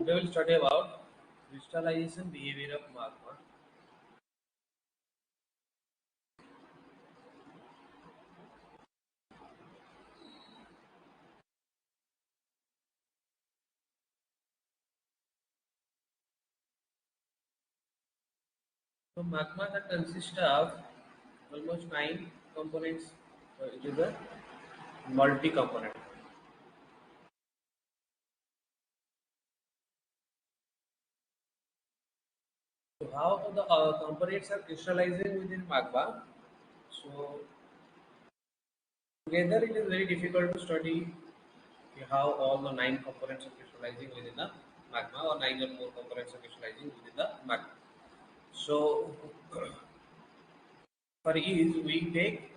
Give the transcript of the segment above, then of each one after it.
today we'll study about crystallization behavior of magma. So magma that consists of almost 9 components. So it is a multi-component. So how the components are crystallizing within magma? So together it is very difficult to study how all the 9 components are crystallizing within the magma, or 9 or more components are crystallizing within the magma. So for ease, we take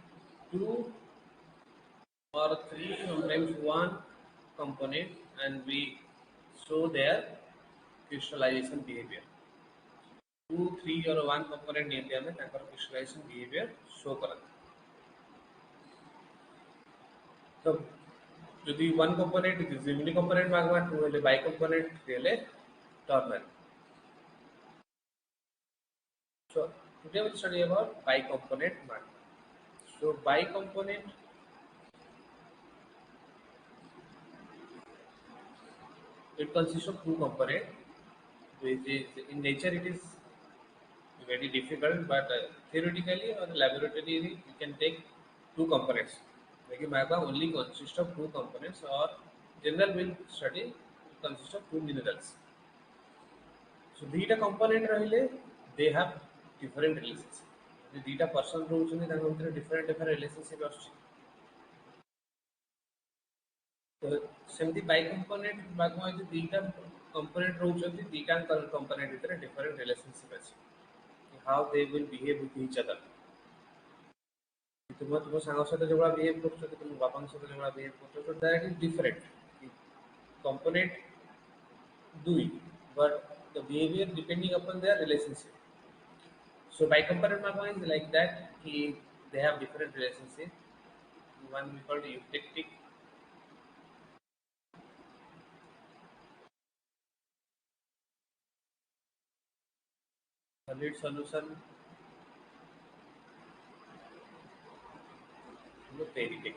2 or 3, sometimes one component, and we show their crystallization behavior. 2, 3 or one component नियति हमें ताकर crystallization behavior show करते. तो यदि one component is uni component magma, 2 हेले bi component, 3 हेले ternary. So today we'll study about bi-component magma. So bi-component it consists of 2 components, which is in nature it is very difficult, but theoretically or laboratory you can take 2 components. Like magma only consists of 2 components, or general will study it consists of 2 minerals. So theta component rahile, they have different relations. The theta person rohuchani tanga bhitare different relationship aସୁଛି. तो सेमती bi-component magma जो theta component rohuchandi, theta component bhitare different relationship अछि. How they will behave with each other. तुम सांग सहित जो behave कर तुम बापा सहित जो बिहेव कर दैट इज डिफरेंट कंपोनेंट दुई, but the behaviour depending upon their relationship. So bi-component magma is like that कि they have different relationship. One we called eutectic. Solid solution, periodic.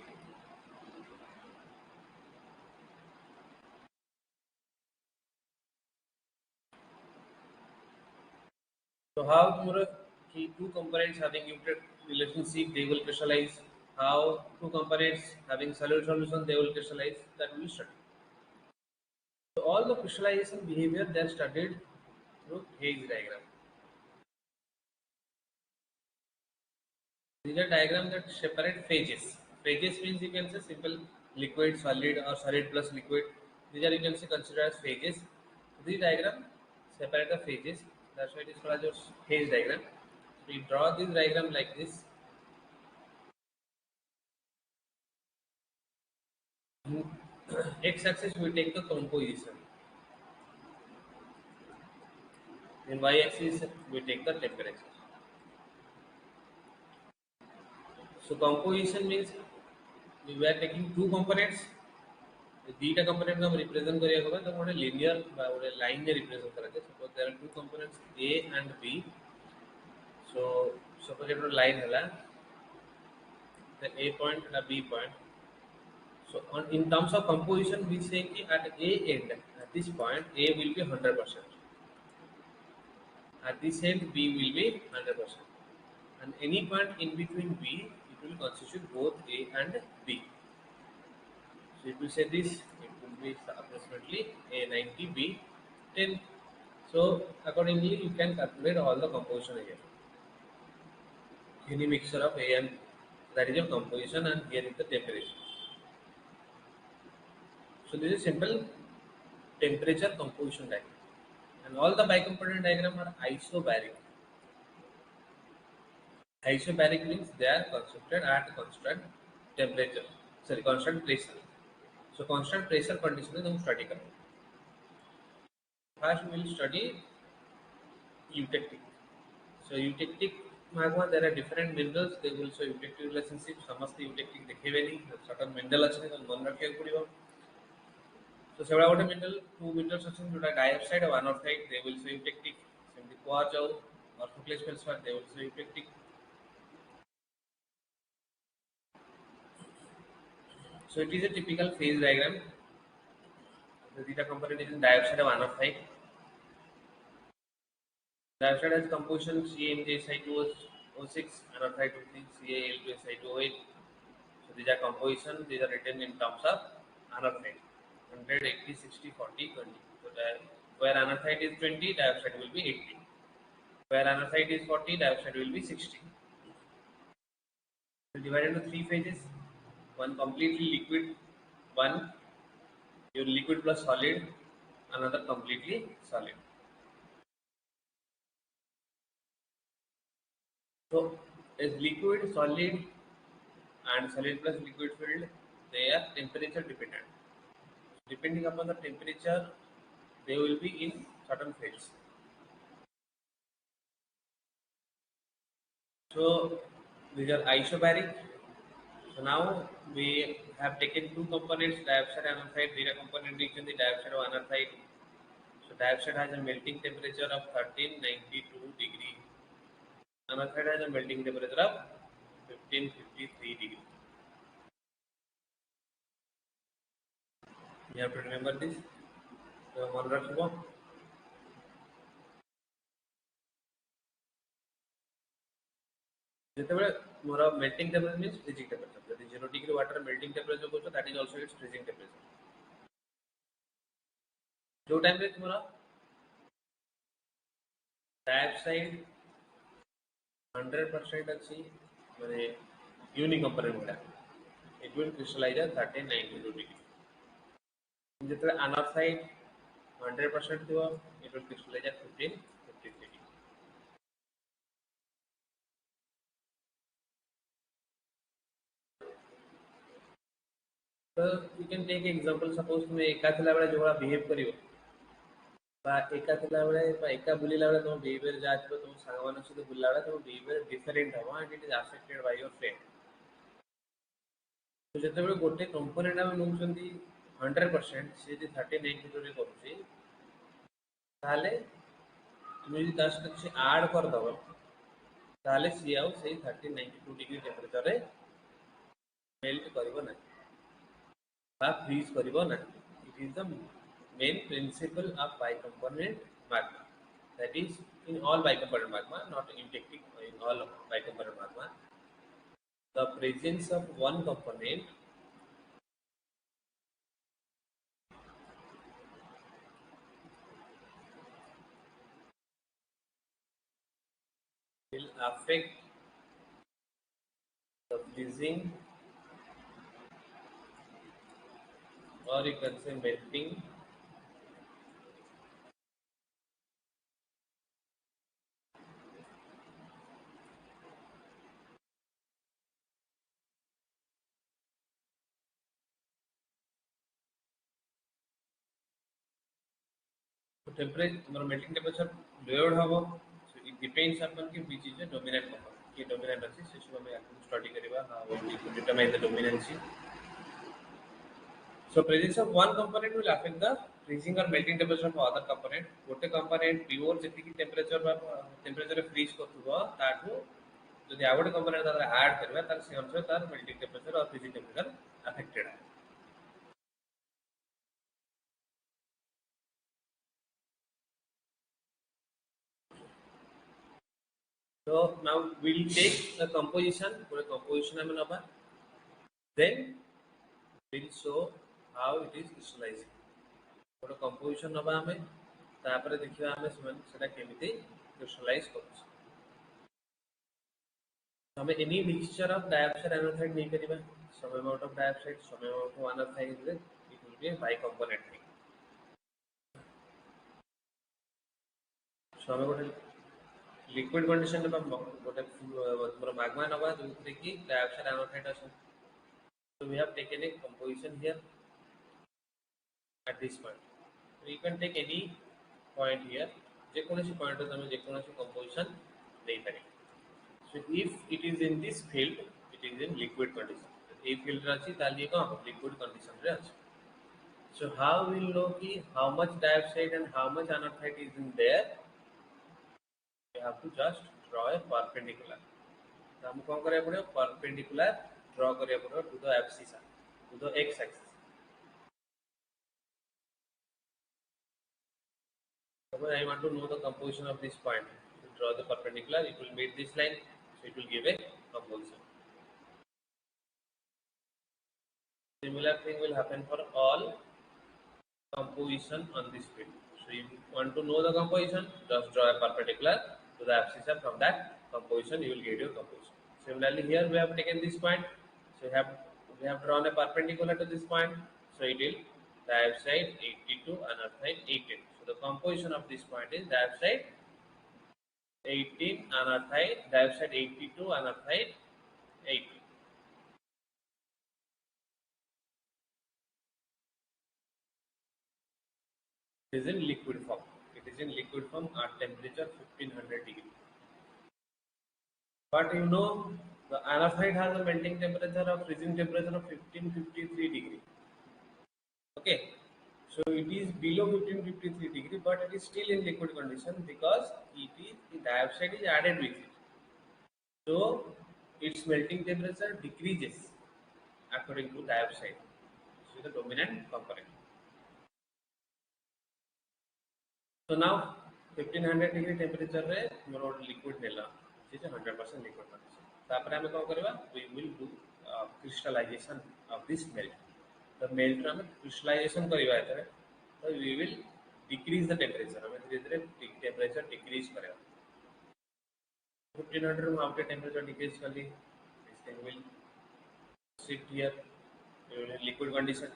So how more key 2 components having eutectic relationship they will crystallize. How 2 components having solid solution they will crystallize, that we will study. So all the crystallization behavior they are studied through phase diagram. These are diagrams that separate phases. Phases means you can say simple liquid, solid, or solid plus liquid. These are you can say considered as phases. So these diagram separate the phases. That's why it is called as phase diagram. We draw this diagram like this. In x-axis we take the composition. In y-axis we take the temperature. So composition means we are taking 2 components. Theta component को हम represent करिए होगा तो मोड़े linear मोड़े line में represent करेंगे. Suppose there are 2 components A and B. So suppose ये मोड़े line है ला the A point and a B point. So in terms of composition we say कि at A end at this point A will be 100%. At this end B will be 100%. And any point in between B it will constitute both A and B. So if we say this, it will be approximately A90, B10. So accordingly, you can calculate all the composition here. Any mixture of A and B, that is your composition, and here is the temperature. So this is simple temperature composition diagram, and all the bi-component diagram are isobaric. Isobaric means they are constructed at constant temperature, sorry, constant pressure. So constant pressure condition is हम study करेंगे. First we will study eutectic. So eutectic magma there are different minerals. They will show eutectic relationship. समस्त eutectic देखेबे नहीं. Certain mineral अच्छे तो मन रखिए पड़िबो. So several water mineral, two minerals are dioxide and anorthite, they will say eutectic. Similarly, quartz or orthoclase feldspar, they will say eutectic. So it is a typical phase diagram. The theta component is in dioxide of anorthite. Dioxide has composition CaMgSi2O6, anorthite with CaL2Si2O8. So these are composition, these are written in terms of anorthite. 100, 80, 60, 40, 20. So where anorthite is 20, dioxide will be 80. Where anorthite is 40, dioxide will be 60. So divided into three phases. One completely liquid, one your liquid plus solid, another completely solid. So as liquid, solid and solid plus liquid filled, they are temperature dependent. Depending upon the temperature, they will be in certain phase. So these are isobaric. So now we have taken two components, dioxide and anorthite. Theta component is in the dioxide of anorthite. So dioxide has a melting temperature of 1392 degree. Anorthite has a melting temperature of 1553 degree. You have to remember this. So one ରଖିବ ଯେତେବେଳେ ମୋର melting temperature means freezing temperature. ଯଦି 0 degree water melting temperature କରୁଛ that is also its freezing temperature. जो time रे तुमरा dioxide 100% अच्छी माने यूनिक कंपोनेंट गुड़ा it will crystallize at 1392 degree. जितने anorthite 100% थी it will crystallize at 1553 degree. So you can take example, suppose तुम्हें एका थिला बेले जो बिहेव करियो बा एका थिला बेले बा एका बुलिला बेले तुम बिहेवियर जाथिबो तुम सागमान सहित बुलिला बेले तुम बिहेवियर डिफरेंट हबो and it is affected by your friend. तो ଯେତେବେଳେ ଗୋଟେ କମ୍ପୋନେଣ୍ଟ ଆମେ ନେଉଛନ୍ତି 100% ସେ ଯଦି 39 ଭିତରେ କରୁଛି ତାହେଲେ ତୁମେ ଯଦି ତା ସହିତ କିଛି ଆଡ୍ କରିଦେବ ତାହେଲେ ସିଏ ଆଉ ସେଇ 1392 डिग्री टेम्परेचर मेल्ट କରିବ ନାହିଁ ବା ଫ୍ରିଜ୍ କରିବ ନାହିଁ. It is the main principle of bicomponent magma. That is in all bicomponent magma, not in Eutectic, in all bicomponent magma. The presence of one component will affect the freezing or you can say melting so temperature melting temperature lowered habo. So it depends upon ki which is the dominant component. Ki dominant अछि से सब हमें study करिबा how we determine the dominancy. So presence of one component will affect the freezing or melting temperature of other component. गोटे component pure जेतिकी temperature freeze करथुबो ताठू जदि आ गोटे component तार add करबा तार से अनुसार तार melting temperature और freezing temperature affected है. So now we'll take the composition, पूरे composition हमें नबा, then we'll show how it is crystallizing. पूरे composition नबा हमें, तापर देखिए हमें सेटा केमिति crystallize करूँ. हमें any mixture of dioxide and anorthite नहीं करिबा. Some amount of dioxide, some amount of anorthite, it will be a bicomponent thing. So हमें गोटे liquid condition नबा गोटे पूरा magma नबा जोंतरे की dioxide and anorthite अछि. So we have taken a composition here at this point. So you can take any point here. जेकोनोसी point रे तमे जेकोनोसी composition देई पारे. So if it is in this field, it is in liquid condition. A field रे अछि ताली को liquid condition रे अछि. So how we will know ki how much dioxide and how much anorthite is in there? You have to just draw a perpendicular. तो हमको कौन करेगा पड़ेगा perpendicular draw करेगा पड़ेगा to the abscissa, to the x axis. Suppose I want to know the composition of this point. You draw the perpendicular, it will meet this line, so it will give a composition. Similar thing will happen for all composition on this field. So if you want to know the composition, just draw a perpendicular to the abscissa. From that composition, you will get your composition. Similarly, here we have taken this point. So we have drawn a perpendicular to this point. So it will dioxide 82, anorthite 18. So the composition of this point is dioxide 18, anorthite, dioxide 82, anorthite 18. It is in liquid form. It is in liquid form at temperature 1500 degree. But you know, the anorthite has a melting temperature of freezing temperature of 1553 degree. Okay, so it is below 1553 degree, but it is still in liquid condition because the dioxide is added with it. So its melting temperature decreases according to dioxide. This is the dominant component. So now 1500 degree temperature रे मोर liquid नेला, which is 100% liquid condition. तापर हमें कौन करेगा? We will do crystallization of this melt. The melt रे हमें crystallization करेगा इधर, तो we will decrease the temperature. हमें धीरे-धीरे temperature decrease करेगा. 1500 में आपके temperature decrease कर ली, this thing will sit here in liquid condition.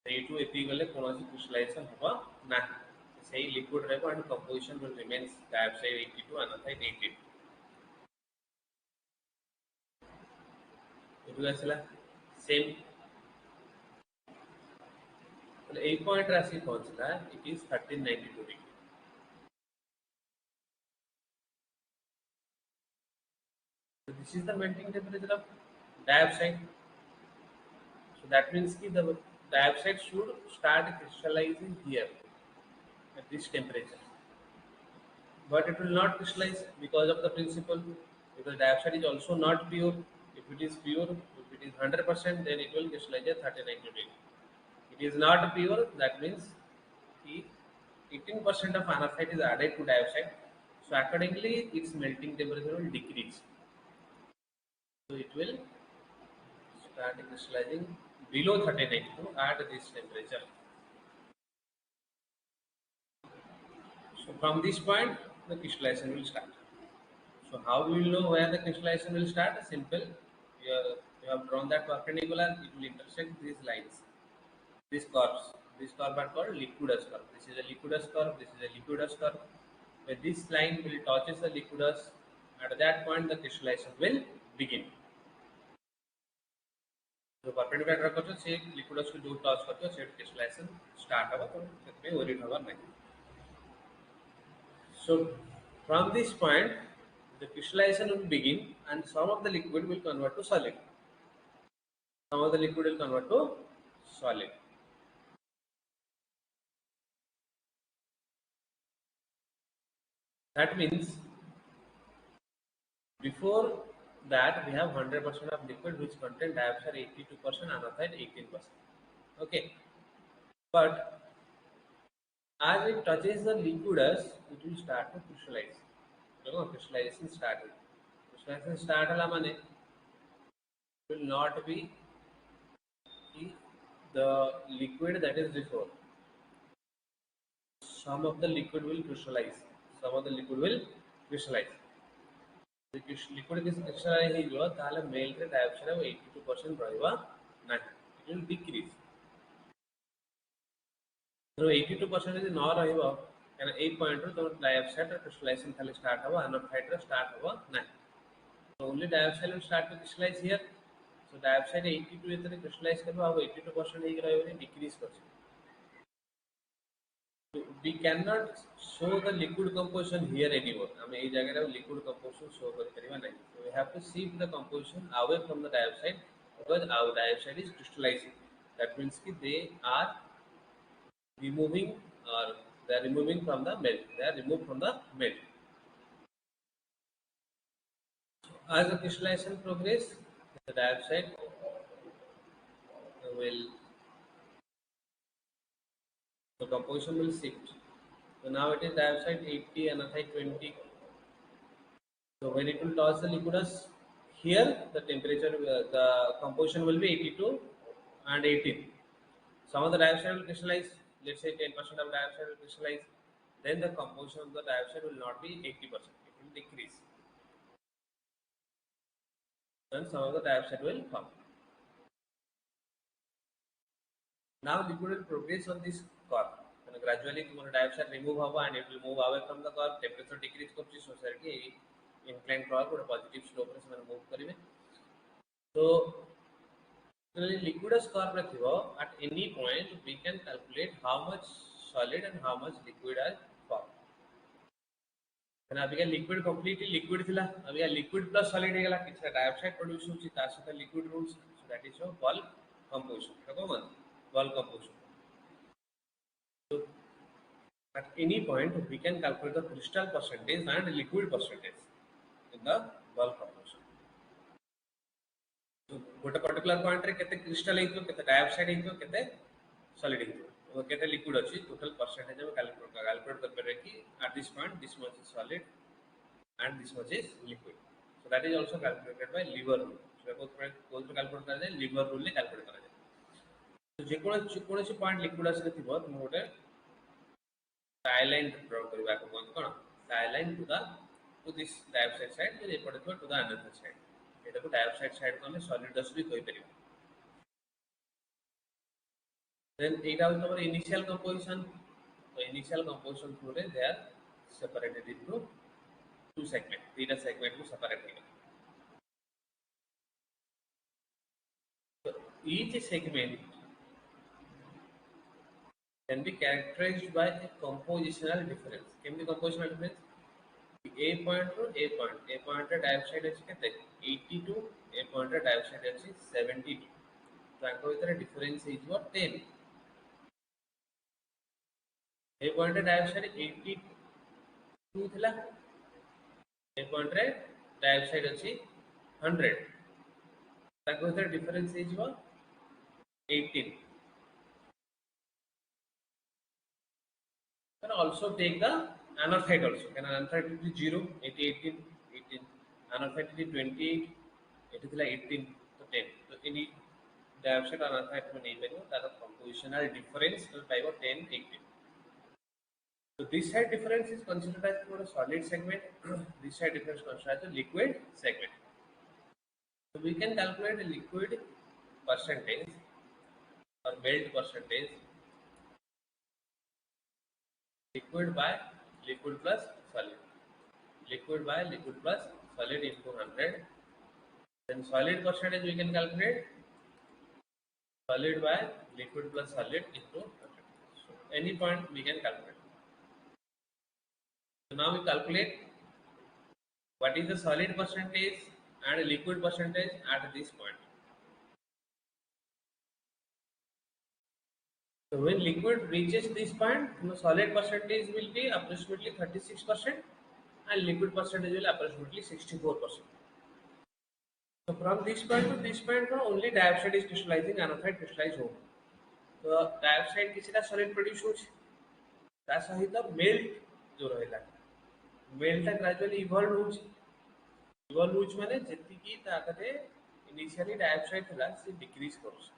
এইটু এতিকি গলে কোনोसी crystallization होगा नहीं. सही liquid रहेगा and composition will remains dioxide 82 anorthite 18. ଏଠୁ ଆସିଲା same. ତାହେଲେ ଏଇ ପଏଣ୍ଟ ରେ ଆସିକି ପହଞ୍ଚିଲା, it is 1392 degree. So this is the melting temperature of dioxide. So that means ki the dioxide should start crystallizing here at this temperature. But it will not crystallize because of the principle, because dioxide is also not pure. If it is pure, if it is 100%, then it will crystallize at 39 degree. It is not pure, that means 18% of anorthite is added to dioxide. So accordingly, its melting temperature will decrease. So it will start crystallizing below 1392 at this temperature. So from this point, the crystallization will start. So how we will know where the crystallization will start? Simple. You have drawn that perpendicular, it will intersect these lines, these curves. These curves are called liquidus curve. This is a liquidus curve, this is a liquidus curve. Where this line will touches the liquidus, at that point the crystallization will begin. जो perpendicular draw करते से liquidus को जो touch करते हो से crystallization start होगा, तो इसमें worry होगा नहीं. So from this point, the crystallization will begin and some of the liquid will convert to solid. Some of the liquid will convert to solid. That means before that we have 100% of liquid which contain dioxide 82%, anorthite 18%. Okay, but as it touches the liquidus, it will start to crystallize. You know, crystallization started. Crystallization start hala mane will not be the liquid that is before. Some of the liquid will crystallize. Some of the liquid will crystallize. The liquid is crystallize ହେଇଯିବ ତାହେଲେ melt ରେ dioxide 82% ରହିବ ନାହିଁ. It will decrease. So 82% ଯଦି ନ ରହିବ କାରଣ ଏଇ ପଏଣ୍ଟ ରୁ ତମର dioxide crystallization ଖାଲି start ହେବ, anorthite ର start ହେବ ନାହିଁ. So only dioxide will start to crystallize here. So dioxide 82 ଏଥିରେ crystallize କରିବ ଆଉ 82% ହେଇକି ରହିବନି, decrease କରିବ. So we cannot show the liquid composition here anymore. हम एई जगह रे liquid composition show कर परिबा नहीं. So we have to shift the composition away from the dioxide because our dioxide is crystallizing. That means ki they are removing or they are removing from the melt. They are removed from the melt. As the crystallization progress, the dioxide will the composition will shift. So now it is dioxide 80, another 20. So when it will toss the liquidus, here the temperature, the composition will be 82 and 18. Some of the dioxide will crystallize, let's say 10% of dioxide will crystallize, then the composition of the dioxide will not be 80%, it will decrease. Then some of the dioxide will come. Now liquid will progress on this curve. And gradually the dioxide remove and it will move away from the curve, temperature decrease करछि society inclined curve or positive slope रे ସେମାନେ move करिवे. So liquidus curve रे थिबो, at any point we can calculate how much solid and how much liquid are formed. And अभी liquid completely liquid थिला, अभी liquid plus solid हे गला किछा dioxide produce होछि ता सहित liquid rules, so that is your bulk composition. देखो मन bulk composition. So at any point we can calculate the crystal percentage and liquid percentage in the bulk composition. So गोटे particular point रे केते crystal हेइतो, केते dioxide हेइतो, केते solid हेइतो और केते liquid अछि, टोटल परसेंटेज हम कैलकुलेट कर परबे कि at this point this much is solid and this much is liquid. So that is also calculated by lever rule. So cone calculate करा जाय lever rule ले कैलकुलेट करा जाय. तो जे कोन से पॉइंट लिक्विड आसे थिबो तुम गोटे टाई लाइन ड्रा करबा को कोन tie line to this dioxide side जे पड़े टू द अनदर साइड. एटा को डाइऑक्साइड साइड को हम सॉलिडस भी कहि परिबा. Then it is our initial composition. So initial composition through they are separated into two segments. Three segment को separate किया. So each segment can be characterized by a compositional difference. Can be compositional difference? A point to A point. A point रे dioxide अछि केते 82. A point रे dioxide अछि 72. ताको इतरे difference है जो 10. A point रे dioxide 82 थिला. A point रे dioxide अछि 100. ताको इतरे difference है जो 18. Can also take the anorthite also. Can anorthite is 0, 18, 18. Anorthite is 28, it is like 18 to 10. So any dioxide anorthite में नहीं बनेगा, that compositional difference will by 10, 18. So this side difference is considered as for a solid segment. This side difference considered as a liquid segment. So we can calculate the liquid percentage or melt percentage. Liquid by liquid plus solid. Liquid by liquid plus solid into 100. Then solid percentage we can calculate. Solid by liquid plus solid into 100. So any point we can calculate. So now we calculate what is the solid percentage and liquid percentage at this point. So when liquid reaches this point, the solid percentage will be approximately 36% and liquid percentage will approximately 64%. So from this point to this point, only dioxide is crystallizing, anorthite crystallize हो. तो dioxide किसी solid produce होची, ता सहित melt जो रहेला, melt ता gradually evolve होची. Evolve होची माने जति की ताकते initially dioxide थिला से decrease करूची.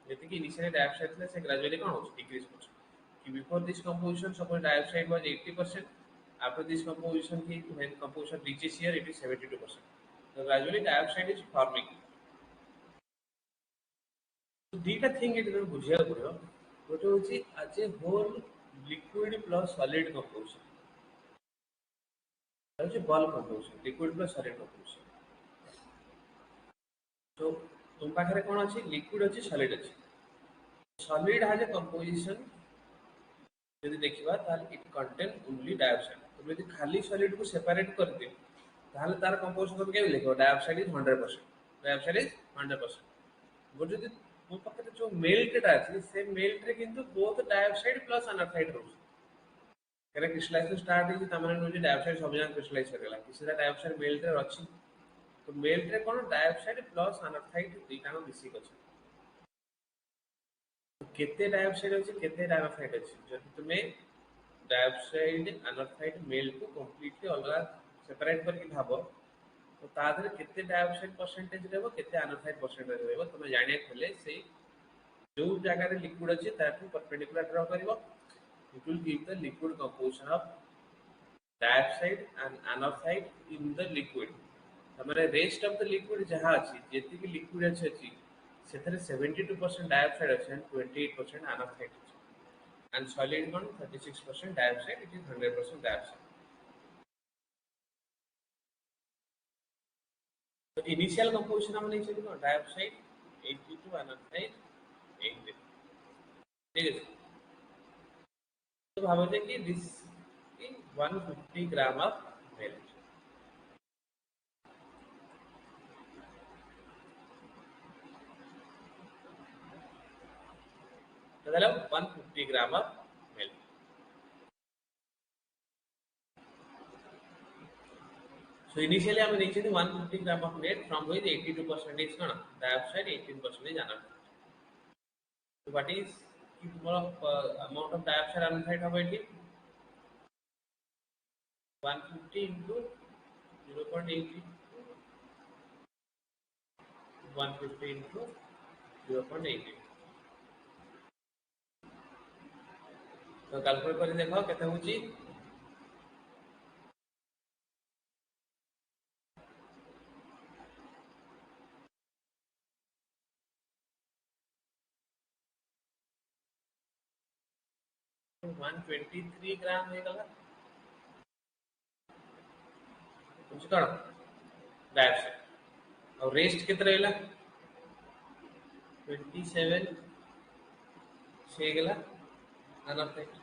जति की initially dioxide थिला से gradually कौन होची decrease करूची. कि before this composition suppose dioxide was 80%, after this composition when composition reaches here it is 72%. So gradually dioxide is forming. So theta thing it is बुझिया पड़ो. गोटे होची as a whole liquid plus solid composition. That is bulk composition. Liquid plus solid composition. So तुम पाखरे कौन अच्छी liquid अच्छी solid अच्छी. Solid has a composition. यदि देखिबा ताले it contain only dioxide. तो यदि खाली solid को separate कर दे ताले तार composition को क्या लिखो dioxide is 100%. Dioxide is 100%. वो जो मो पाखरे जो जो मेल्टेड अछि से मेल्ट रे किंतु बोथ डाइऑक्साइड प्लस अनऑक्साइड रहउछ करे क्रिस्टलाइजेशन स्टार्ट होई तमने नो डाइऑक्साइड सब जगह क्रिस्टलाइज करला किसी डाइऑक्साइड मेल्ट रे अछि तो मेल्ट रे कोन डाइऑक्साइड प्लस अनऑक्साइड दुईटा मिसिक अछि केते डाइऑक्साइड अछि केते अनऑक्साइड अछि जदि तुमे डाइऑक्साइड अनऑक्साइड मेल्ट को कंप्लीटली अलग सेपरेट करके भाबो तो तादर केते डाइऑक्साइड परसेंटेज रहबो केते अनऑक्साइड परसेंटेज रहबो तुमे जानिया खेले से जो जगह रे लिक्विड अछि ताकू परपेंडिकुलर ड्रा करिवो it will give the liquid composition of dioxide and anoxide in the liquid हमारे रेस्ट ऑफ द लिक्विड जहाँ अच्छी जेती की लिक्विड अच्छी अच्छी सेथरे 72% डाइऑक्साइड अच्छे and 28% अनऑक्साइड अच्छे and solid one 36% dioxide it is 100% dioxide तो इनिशियल कंपोजिशन हमने चली ना डाइऑक्साइड 82 अनऑक्साइड 80 ठीक है तो भावते कि this in 150 gram of milk. मतलब 150 gram of milk. So initially I am reaching 150 gram of net from which 82% is dioxide, 18% is anaphylate. So what is amount of dioxide anaphylate of it? 150 into 0.80 150 into 0.80 तो calculate कर देखो केते होची 123 ग्राम हे गला कुछ कण dioxide और रेस्ट केते रहला 27 से गला अनअफेक्ट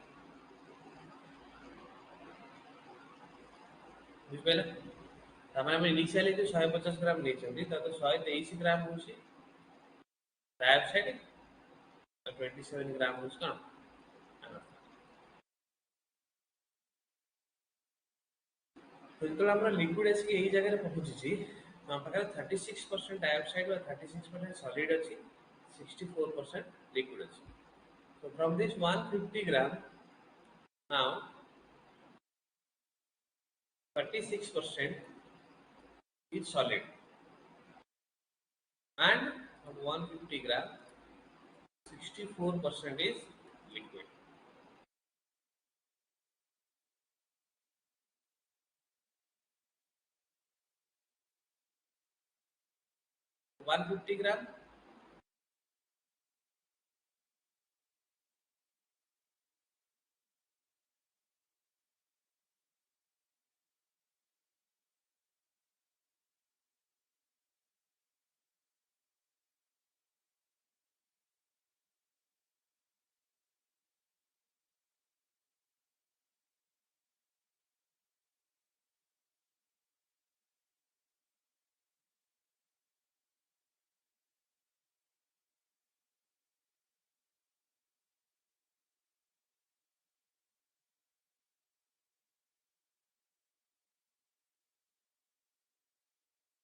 बुझिपाइला तमाने हम इनिशियली जो 150 ग्राम नेचंदी त तो 123 ग्राम होची डाइऑक्साइड और 27 ग्राम होची कण तो जेतला हमरा लिक्विड एस की एही जगह रे पहुंची छी तो हम पाखरे 36% डाइऑक्साइड और 36% सॉलिड अछि 64% liquid अछि so from this 150 gram now 36% is solid and of 150 gram 64% is liquid 150 gram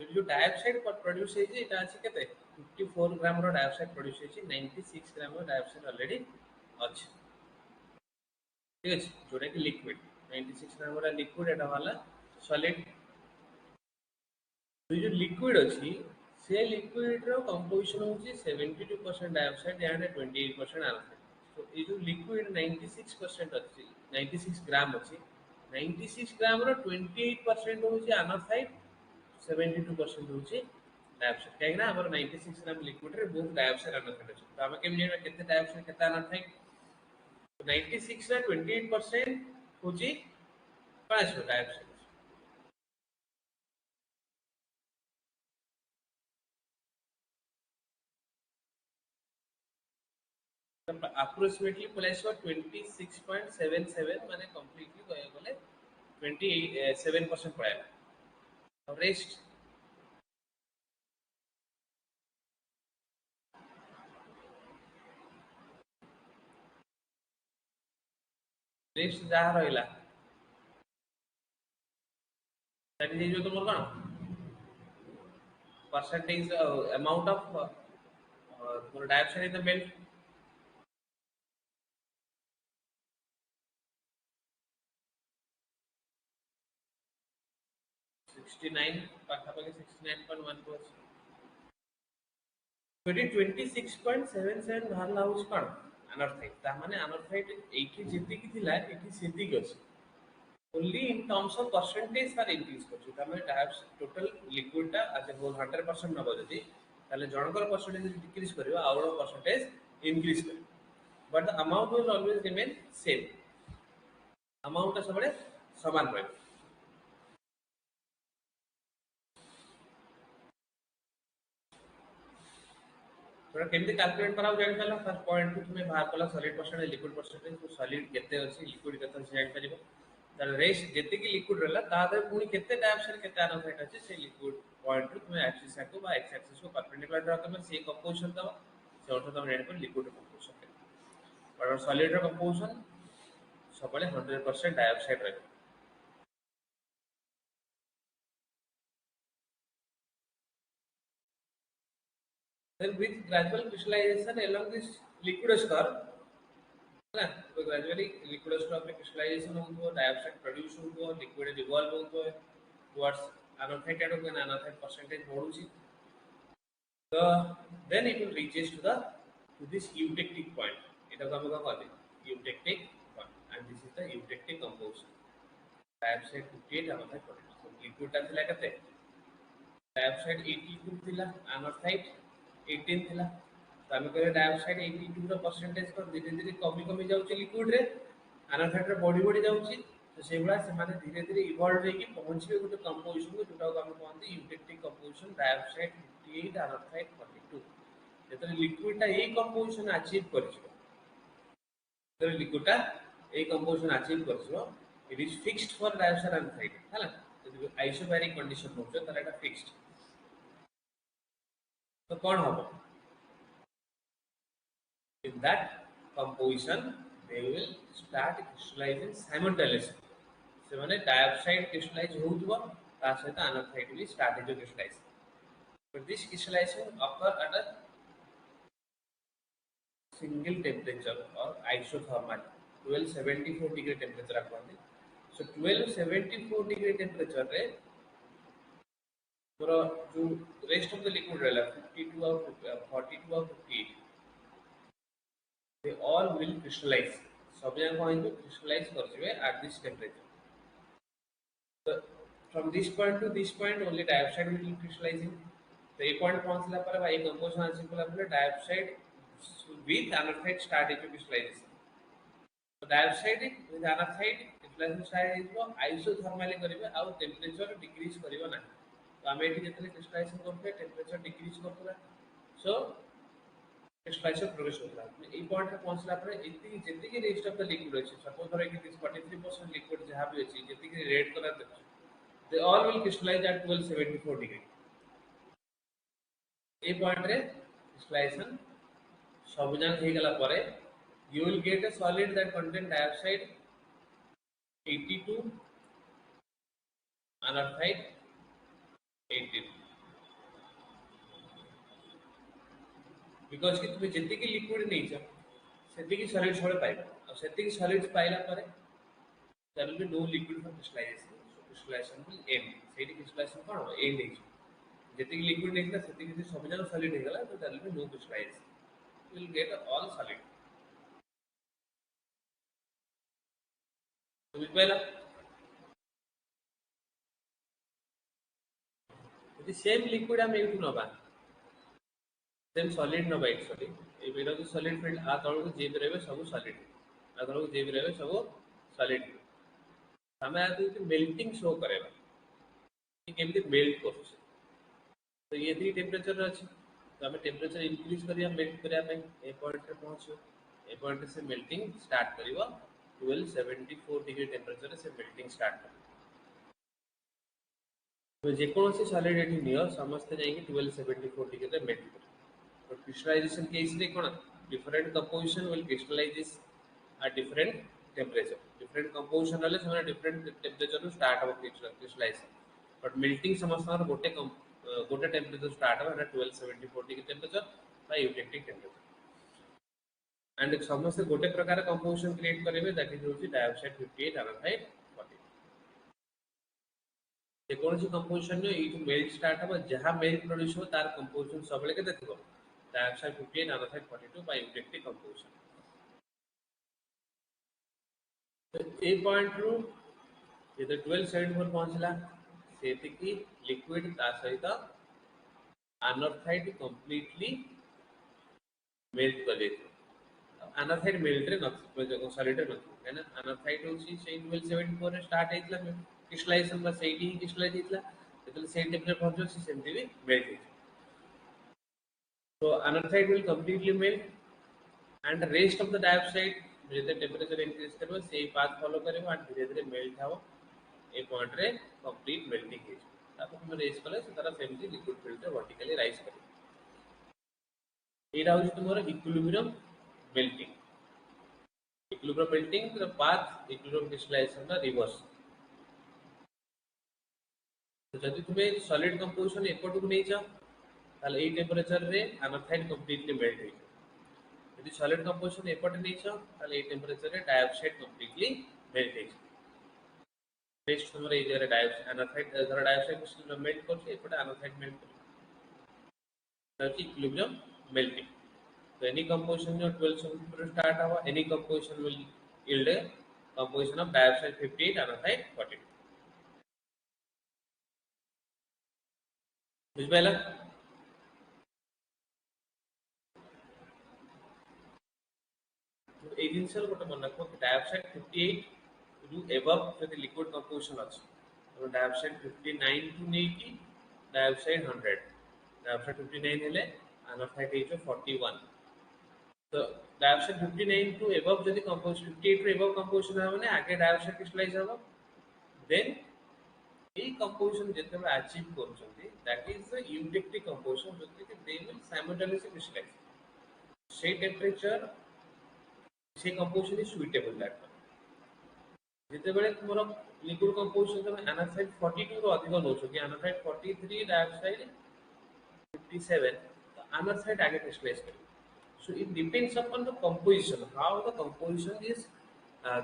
जो डाइऑक्साइड प्रोड्यूस होइछि एटा अछि केते 54 ग्राम रो डाइऑक्साइड प्रोड्यूस होइछि 96 ग्राम रो डाइऑक्साइड ऑलरेडी अछि ठीक अछि जोटा कि लिक्विड 96 ग्राम रो लिक्विड एटा वाला सॉलिड तो जो लिक्विड अछि से लिक्विड रो कंपोजिशन होछि 72% डाइऑक्साइड एंड 28% अल्फा तो ये जो लिक्विड 96% अछि 96 ग्राम अछि 96 ग्राम रो 28% होछि अनऑक्साइड 72% होछि डाइऑक्साइड काहे ना हमर 96 ग्राम लिक्विड रे बहुत डाइऑक्साइड अनऑक्साइड अछि तो हम केम जेना केते डाइऑक्साइड केते अनऑक्साइड तो 96 रे 28% होछि 5 डाइऑक्साइड approximately पलाइसो 26.77 माने कंप्लीटली कहय गले 27% पळायला और रेस्ट नेक्स्ट जहाँ रहा दैट इज तुम कौन percentage amount of dioxide in the melt 69 पाखापाखि 69.1%। 26.77 ବାହାରିଲା ହଉଛି କଣ ଆନର୍ଥାଇଟ୍। ତା ମାନେ ଆନର୍ଥାଇଟ୍ ଏଇଠି ଯେତିକି ଥିଲା ଏଠି ସେତିକି ଅଛି। only in terms of percentage ତାର increase କରୁଛି। ତା ମାନେ ଟୋଟାଲ ଲିକ୍ୱିଡ ଟା as a whole 100% ନବ ଯଦି ତାହେଲେ ଜଣଙ୍କର percentage decrease କରିବ ଆଉ ଜଣଙ୍କର percentage increase କରିବ। but the amount will always remain same। amount ଟା ସବୁବେଳେ ସମାନ ରହିବ। थोड़ा केमती कैलकुलेट कराओ जानि पाला फर्स्ट पॉइंट टू तुम्हें बाहर कला सॉलिड परसेंटेज लिक्विड परसेंटेज तो सॉलिड केते अछि लिक्विड केते अछि जानि परिबो। तार रेस्ट जेते की लिक्विड रहला ता दे पुनी केते डायोक्साइड केते एनोसाइड अछि से लिक्विड पॉइंट टू तुम्हें एक्सिस को बा एक्स एक्सिस को परपेंडिकुलर ड्रा करबे से कंपोजिशन दबा से ऑटो तुम जानि पर लिक्विड कंपोजिशन और सॉलिड रो कंपोजिशन सबले 100% डायोक्साइड रहबे। then with gradual crystallization along this liquid curve ना तो ग्रेजुअली लिक्विड स्टॉक में क्रिस्टलाइजेशन होतो डाइऑक्साइड प्रोड्यूस होतो लिक्विड डिवॉल्व होतो towards anorthite and anorthite percentage बढ़ुची तो then it will reaches to this eutectic point एटा को हम का कहते eutectic point and this is the eutectic composition dioxide 58 anorthite produce तो लिक्विड टा थिला कते डाइऑक्साइड 82 थिला एनोथाइट 18 थिला तो आम कह डाइऑक्साइड 82 परसेंटेज को धीरे धीरे कमी कमी जाऊँ लिक्विड रे एनोथाइट रे बढ़ी बढ़ी जाऊँगी तो से भाया से धीरे धीरे इवॉल्व होकर पहुंचे गोटे कंपोजिशन को जोटा को आम कहते यूटेक्टिक कंपोजिशन डाइऑक्साइड 58 एनोथाइट 42 जो लिक्विडटा ये कंपोजिशन अचीव कर लिक्विडटा ये कंपोजिशन अचीव कर it is fixed for dioxide anorthite है जो आइसोबैरिक कंडीशन होचे तार एटा फिक्स्ड तो कौन हम in that composition they will start crystallizing simultaneously से माने डाइऑक्साइड क्रिस्टलाइज होउतबो ता सहित एनोथाइट भी स्टार्ट हो crystallise but this crystallization occur at a single temperature or isothermal 1274 degree temperature कहते so 1274 degree temperature रे पूरा जो रेस्ट ऑफ द लिक्विड रहला 52 और 42 और 58 they all will crystallize सब जन को crystallize कर जिवे at this temperature so from this point to this point only dioxide will be crystallizing तो ये पॉइंट पहुंचला पर भाई कंपोजिशन आंसर को अपने dioxide with anorthite start is crystallization तो dioxide with anorthite crystallization start is isothermally करिवे आ टेंपरेचर डिक्रीज करिवो ना तो हम एठी जतले क्रिस्टलाइजेशन करते टेंपरेचर डिक्रीज करतला सो क्रिस्टलाइजेशन प्रोग्रेस होता है ए पॉइंट पे पहुंचला पर इतनी जितनी की रेस्ट ऑफ द लिक्विड अछि सपोज धरे कि 43% लिक्विड जहां भी अछि जितनी की रेड कलर देखो they all will crystallize at 1274 degree a point रे क्रिस्टलाइजेशन सब जन हे गला परे you will get a solid that contain dioxide 82 anorthite 18 because कि तुम्हें जितनी की लिक्विड नहीं छ सेती की सॉलिड छोड़े पाइबो और सेती की सॉलिड्स पाइला परे there will be no liquid for crystallization so crystallization will end सेती crystallization कोन हो end है जितनी की लिक्विड नहीं था सेती की सब जन सॉलिड हे गला तो there will be no crystallization you will get all solid बुझ पाइला यदि सेम लिक्विड हम एठू नबा सेम सॉलिड नबा एक्चुअली ए बेरा जो सॉलिड फील्ड आ तळ को जे भी रहबे सब सॉलिड आ तळ को जे भी रहबे सब सॉलिड हमें आ तो मेल्टिंग शो करेगा कि केमती मेल्ट करछ तो ये थी टेंपरेचर अछि तो हमें टेंपरेचर इंक्रीज करिया मेल्ट करिया पे ए पॉइंट रे पहुंचो ए पॉइंट से मेल्टिंग स्टार्ट करिवो 1274 डिग्री टेंपरेचर से मेल्टिंग स्टार्ट कर तो जेकोसी सॉलिड एठी नियो समस्त जाई 1274 डिग्री रे मेल्ट कर but crystallization case रे कोन different composition will crystallizes at different temperature different composition वाले से डिफरेंट टेम्परेचर रू स्टार्ट हो क्रिस्टलाइजेशन बट मेल्टिंग समस्त गोटे गोटे टेम्परेचर स्टार्ट हो 1270 के टेम्परेचर बा यूटेक्टिक टेम्परेचर एंड समस्त गोटे प्रकार कंपोजिशन क्रिएट करेंगे दैट इज होची डाइऑक्साइड 58 अनथाइड 40 जेकोसी कंपोजिशन नो ये मेल्ट स्टार्ट हो जहां मेल्ट प्रोड्यूस हो तार कंपोजिशन सबले केते थिबो डाइऑक्साइड 58 अनथाइड 42 बाय यूटेक्टिक कंपोजिशन तो ए पॉइंट रू ये 1274 पहुंचला सेति की लिक्विड ता सहित अनथाइड कंप्लीटली मेल्ट कर देते अनथाइड मेल्ट रे नथि सॉलिड रे नथि है ना अनथाइड होची से 1274 रे स्टार्ट हेतला क्रिस्टलाइजेशन बा सेठी ही क्रिस्टलाइज हेतला जेतले सेम टेम्परेचर पहुंचो से सेमती भी melt हेतला so anorthite will completely melt and the rest of the dioxide जेते टेम्परेचर इंक्रीज करबो से पाथ फॉलो करबो and धीरे धीरे मेल्ट हबो ए पॉइंट रे कंप्लीट मेल्टिंग हे तापर हम रेस कले से तारा सेमती लिक्विड फिल्टर वर्टिकली राइज करियो एटा होची तुमर equilibrium melting the path equilibrium crystallization का रिवर्स तो जदि तुमे सॉलिड कंपोजिशन एपटू नै जा ताले ए टेम्परेचर रे अनथाइड कंप्लीटली मेल्ट हे यदि सॉलिड कंपोजिशन एपटे नै जा ताले ए टेम्परेचर रे डाइऑक्साइड कंप्लीटली मेल्ट हे नेक्स्ट तुमर ए जरे डाइऑक्साइड अनथाइड जरा डाइऑक्साइड क्रिस्टल मेल्ट करछे एपटे अनथाइड मेल्ट कर equilibrium melting so any composition जो 1274 start हुआ any composition will yield a composition of dioxide 58 अनथाइड 42 बुझ पाइला तो ए जिनसर गोटे मन रखो कि डाइऑक्साइड 58 रु एबव जदि लिक्विड कंपोजिशन अछि तो डाइऑक्साइड 59 टू नै की डाइऑक्साइड 100 डाइऑक्साइड 59 हेले अनथाइड इज 41 तो डाइऑक्साइड 59 टू एबव जदि कंपोजिशन 58 टू एबव कंपोजिशन है माने आगे डाइऑक्साइड क्रिस्टलाइज होगा देन ए कंपोजिशन जेते में अचीव करछंती that is the eutectic composition जो कि दे विल साइमल्टेनियसली क्रिस्टलाइज से टेम्परेचर से कंपोजिशन इज सुइटेबल दैट जेते बेले तुमरो लिक्विड कंपोजिशन में एनाथाइड 42 रो अधिक नोछो कि एनाथाइड 43 डाइऑक्साइड 57 तो एनाथाइड आगे क्रिस्टलाइज करेगा so it depends upon the composition how the composition is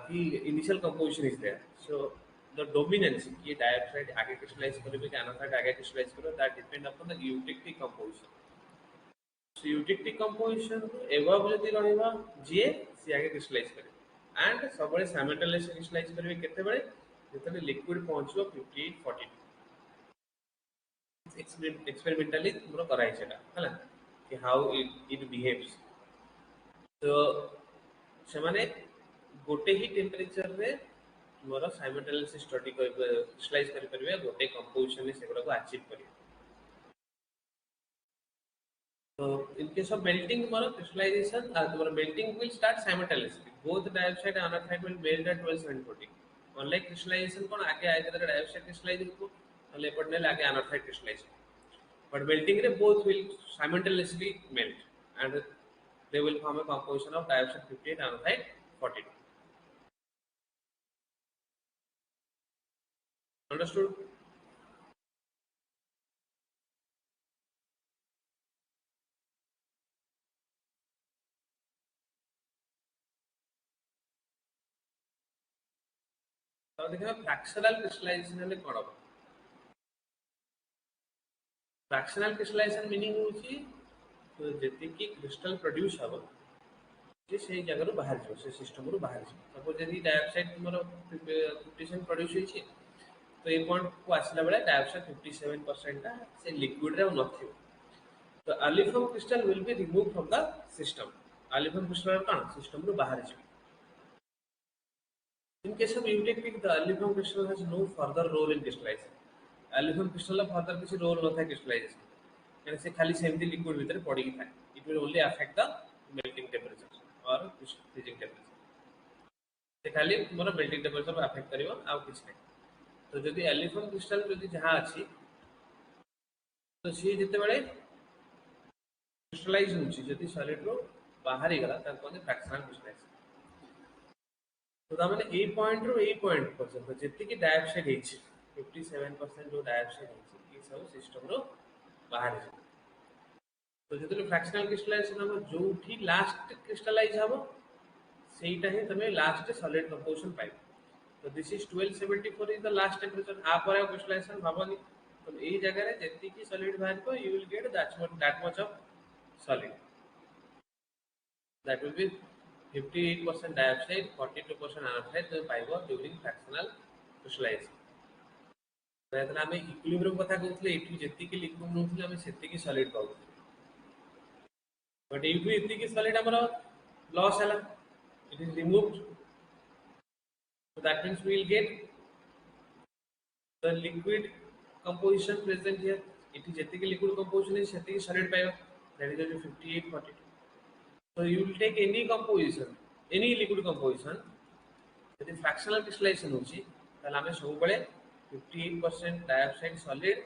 the initial composition is there so the dominance ये डाइऑक्साइड आगे क्रिस्टलाइज करेबे कि अनथाइड आगे क्रिस्टलाइज करेबे that depend upon the eutectic composition so eutectic composition above जदि रहबा जे से आगे क्रिस्टलाइज करे and सबले simultaneously क्रिस्टलाइज करेबे केते बेले जेतले लिक्विड पहुंचो 58 42 एक्सपेरिमेंटली हमरो कराइ छेला हला कि how it behaves तो से माने गोटे ही टेम्परेचर रे मोर साइमल्टेनियसली स्टडी कर क्रिस्टलाइज कर परबे गोटे कंपोजिशन में सेगुडा को अचीव करियो तो in case of melting more crystallization more melting will start simultaneously both dioxide and anorthite will melt at 1240 unlike crystallization कोन आगे आए जरा डाइऑक्साइड क्रिस्टलाइज हो अले पडने आगे अनथाइड क्रिस्टलाइज but melting रे both will simultaneously melt and they will form a composition of dioxide 58 and anhydride 42 understood तो देखा फ्रैक्शनल क्रिस्टलाइजेशन ले कोन हो फ्रैक्शनल क्रिस्टलाइजेशन मीनिंग होची तो जति की क्रिस्टल प्रोड्यूस हबो जे से जगह रो बाहर जो से सिस्टम रो बाहर जो सपोज यदि डाइऑक्साइड तुमरो 57 प्रोड्यूस होई छी तो ए पॉइंट को आसला बेले डाइऑक्साइड 57% ता से लिक्विड रे नथियो तो अलिफम crystal will be remove from the system अलिफम क्रिस्टल कान सिस्टम रो बाहर जो in case of eutectic the aluminum crystal has no further role in crystallization aluminum crystal का further किसी role नहीं था crystallization यानी से खाली सेमती liquid भीतर पड़ी ही था it will only affect the melting temperature और freezing temperature से खाली तुम्हारा melting temperature को affect करेगा आउ कुछ नहीं तो यदि aluminum crystal यदि जहाँ अच्छी तो सी जितने बड़े crystallize होची यदि solid रो बाहर ही गला तब कौन है fractional crystallization तो ताମାନେ ए पॉइंट रो ए पॉइंट पर्यंत जेति की डाइऑक्साइड हेछि 57% जो डाइऑक्साइड हेछि ई सब सिस्टम रो बाहर है। तो जेतले फ्रैक्शनल क्रिस्टलाइजेशन हम जोठी लास्ट क्रिस्टलाइज हबो सेटा ही तमे लास्ट सॉलिड कंपोजिशन पाइबो। तो this is 1274 is the last temperature आ पर क्रिस्टलाइजेशन भाबनी। तो एई जगह रे जेति की सॉलिड बाहर को you will get that much of solid. That will be 58% dioxide, 42% anorthite तो पाइबो during fractional crystallization। तो एतला हमें इक्विलिब्रियम कथा कहउथले एठी जेति की लिक्विड नउथले हमें सेति की सॉलिड पाउथले। बट एठू एति की सॉलिड हमर लॉस हला, it is removed, so that means we will get the liquid composition present here। एठी जेति की liquid composition है सेति की solid पाइबो, that is 58 42। so you will take any composition, any liquid composition यदि fractional crystallization होची ताले हमें सब बळे 58% dioxide solid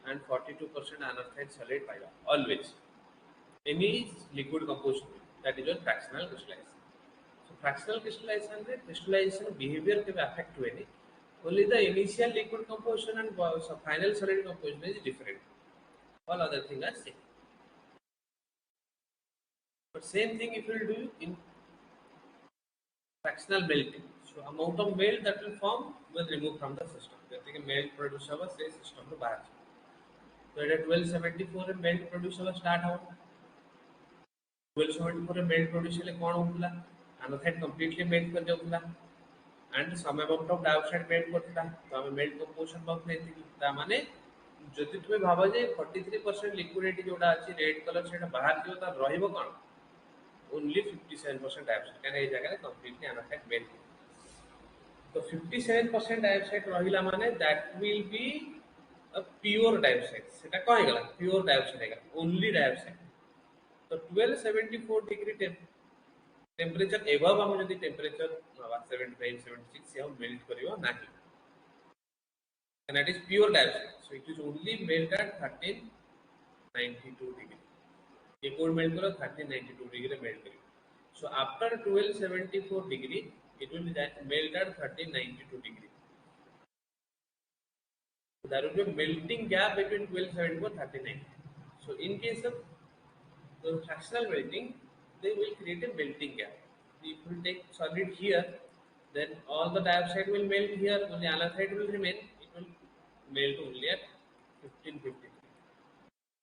and 42% anorthite solid पाइबा always any liquid composition that is on fractional crystallization। so fractional crystallization रे crystallization behavior के affect हुएनी, only the initial liquid composition and final solid composition is different, all other things are same। but same thing if you will do in fractional melting, so amount of melt that will form will remove from the system, जैसे कि melt produce होगा से system को बाहर। तो ये 1274 रे melt produce होगा start हो। 1274 रे melt produce हेले कौन होतला, anorthite completely melt कर जाउतला and some amount of dioxide melt Kartala. तो हमें melt composition बहुत लेती की ता माने जदि तुमे भाबा जे 43% लिक्विडिटी जोडा अछि रेड कलर सेटा बाहर जो ता रहिबो कोन ओनली 57% dioxide काने ए जगह कंप्लीटली anorthite melt। तो 57% dioxide रहिला माने that will be a pure dioxide, सेटा कहि गला pure dioxide हेगा only dioxide। तो 1274 डिग्री टेम्परेचर एबव हम जदि टेम्परेचर 75 76 से हम मेल्ट करियो नाही, and that is pure dioxide, so it is only melt at 1392 degree। ये कोड मेल्ट करो 1392 डिग्री मेल्ट करियो। so after 1274 degree it will melt at 1392 degree। so there will be a melting gap between 1274 39। so in case of the fractional melting they will create a melting gap। if you take solid here then all the dioxide will melt here, only anorthite will remain, it will melt only at 1553।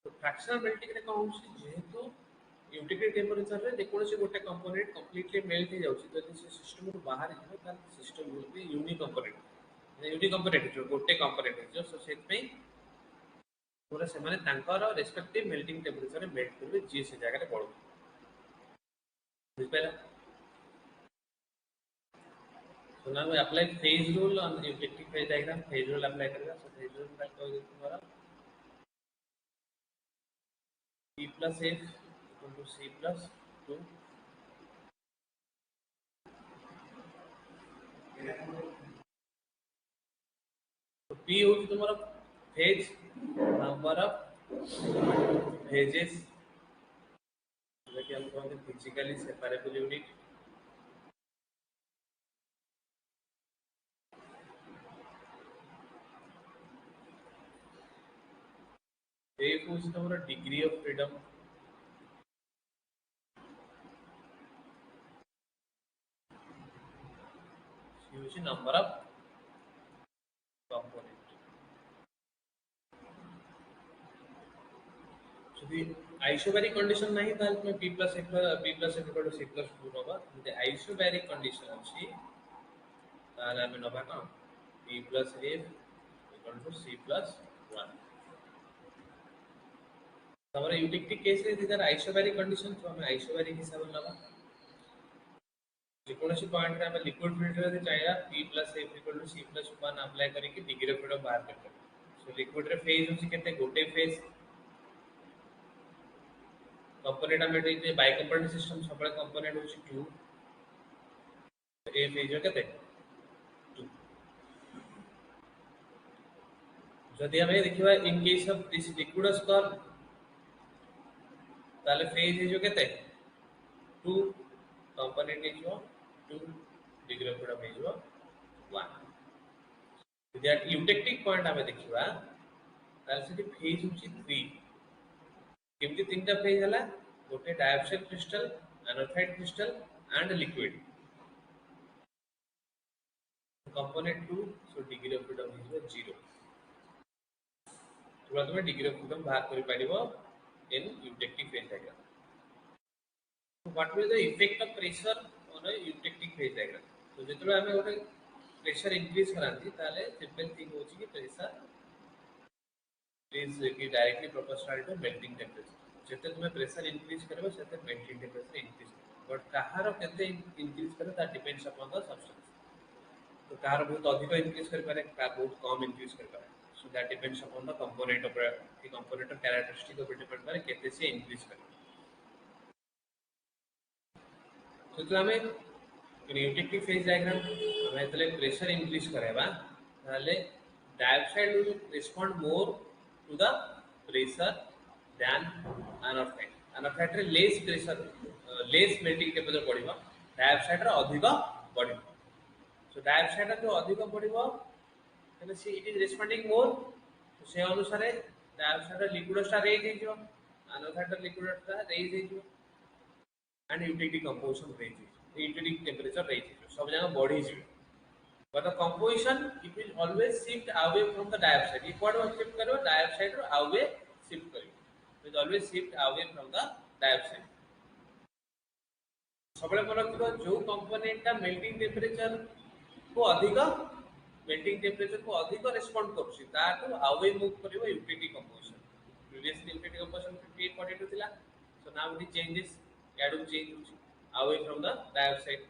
तो fractional melting रे कहू छी जेहेतु utility temperature रे जेकोसी गोटे component completely melt हो जाउची तो से सिस्टम को बाहर जो तार system will be unique component जो गोटे कंपोनेंट जो सो सेट पे पूरा से माने तांकर रेस्पेक्टिव मेल्टिंग टेंपरेचर रे मेल्ट करबे जे से जगह रे पड़ो बुझ पाइला। so now we apply phase rule on the eutectic phase diagram, phase rule apply करेगा। so phase rule का क्या होगा तुम्हारा P plus F equal to C plus 2। तो P होगी तुम्हारा फेज नंबर ऑफ फेजेस जो कि हम कहते हैं फिजिकली सेपरेबल यूनिट। F होगी तुम्हारा डिग्री ऑफ फ्रीडम। C होगी नंबर ऑफ कंपोनेंट। যদি আইসোব্যারিক কন্ডিশন নাই তাহলে তুমি P plus F equal to C plus 2 নবা। যদি আইসোব্যারিক কন্ডিশন আছে তাহলে আমি নবা কোন P plus F equal to C plus 1। तमरा यूटिलिटी केस रे दिदार आइसोबैरिक कंडीशन तो हम आइसोबैरिक हिसाब नबा। जेकोसी पॉइंट रे हम लिक्विड फिल्टर रे चाहिए P plus F equal to C plus 1 apply करी कि डिग्री ऑफ फ्रीडम बाहर करते। सो लिक्विड रे फेज होची केते गोटे फेज कंपोनेंट हम एटे बाय कंपोनेंट सिस्टम सब कंपोनेंट होची 2 ए फेज केते 2। जदि हम देखिबा इन case of this liquids curve ताले फेज हे जो केते 2 कंपोनेंट हे जो 2 डिग्री ऑफ फ्रीडम हो 1 यदि यूटेक्टिक पॉइंट आम देखा ताले फेज हूँ 3 केमती 3टा फेज है गोटे dioxide crystal anorthite crystal and liquid component 2 so degree of freedom हो 0 तुम डिग्री ऑफ फ्रीडम बाहर कर पारिबो in eutectic phase diagram what will the effect of pressure on a eutectic phase diagram तो जेतबे हमें गोटे प्रेशर इंक्रीज करांती ताले सिंपल थिंग होची कि प्रेशर इज की directly proportional to melting temperature जेते तुम प्रेशर इंक्रीज करबो सेते मेल्टिंग टेंपरेचर इंक्रीज बट कहार केते इंक्रीज करे that depends upon the substance तो कहार बहुत अधिक इंक्रीज कर पारे कहार बहुत कम इंक्रीज कर पारे so that depends upon the component of the component of characteristic of depend करे केते से इंक्रीज करे तो हमें यूटेक्टिक फेज डायग्राम हमें तले प्रेशर इंक्रीज करेबा ताले dioxide will respond more to the pressure then anorthite anorthite रे less pressure less melting temperature पड़िबो डाइऑक्साइड रे अधिक बढ़िबो सो डाइऑक्साइड जो अधिक बढ़िबो तने see it is responding more तो से अनुसार डाइऑक्साइड रे लिक्विड स्टा रेज हेजो एनोथाइड रे लिक्विड स्टा रेज हेजो and eutectic composition range eutectic temperature range सब जगह बढ़ी जी but the composition it will always shift away from the dioxide if what will shift करो dioxide रो away shift करियो it will always shift away from the dioxide सबले मन रखिबो जो component का melting temperature को अधिक मेल्टिंग टेंपरेचर को अधिक रिस्पोंड करछि ताको away मूव करियो eutectic composition previously eutectic composition 5842 थिला so now it changes atom change away from the dioxide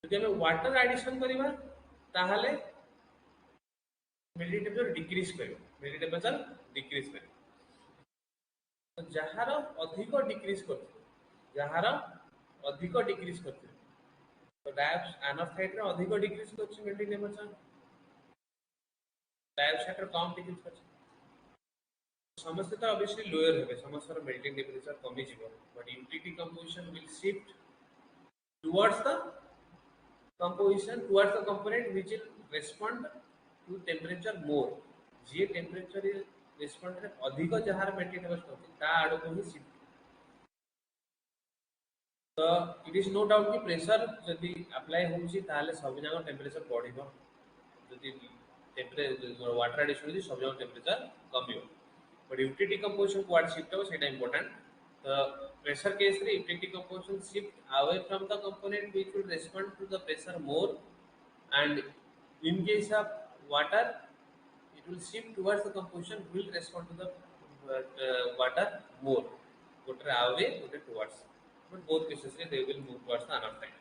यदि हमें वाटर एडिशन करबा ताहले मेल्टिंग टेंपरेचर डिक्रीज करियो मेल्टिंग टेंपरेचर डिक्रीज करियो तो जहार अधिक डिक्रीज करथि जहार अधिक डिक्रीज करथि तो डाइऑक्साइड एनोथाइड रे अधिक डिक्रीज करछि मेल्टिंग टेंपरेचर डाइऑक्साइड रे कम डिक्रीज करछि समस्त तो ऑब्वियसली लोअर है समस्त मेल्टिंग टेंपरेचर कमी जीवो but eutectic composition will shift towards the composition towards the component which will respond to temperature more J temperature respond रे अधिक जहार मेल्टिंग टेंपरेचर होती ता आडो को ही शिफ्ट तो इट इज नो डाउट कि प्रेशर जदि अप्लाई होउची ताले सब जगह टेम्परेचर बढ़िबो जदि टेम्परेचर वाटर एडिशन होची सब जगह टेम्परेचर कमियो बट यूटेक्टिक कंपोजिशन क्वाड शिफ्ट हो सेटा इंपोर्टेंट the pressure case रे eutectic composition shift away from the component which will respond to the pressure more and in case of water it will shift towards the composition will respond to the water more water away water towards but both cases they will move towards the other side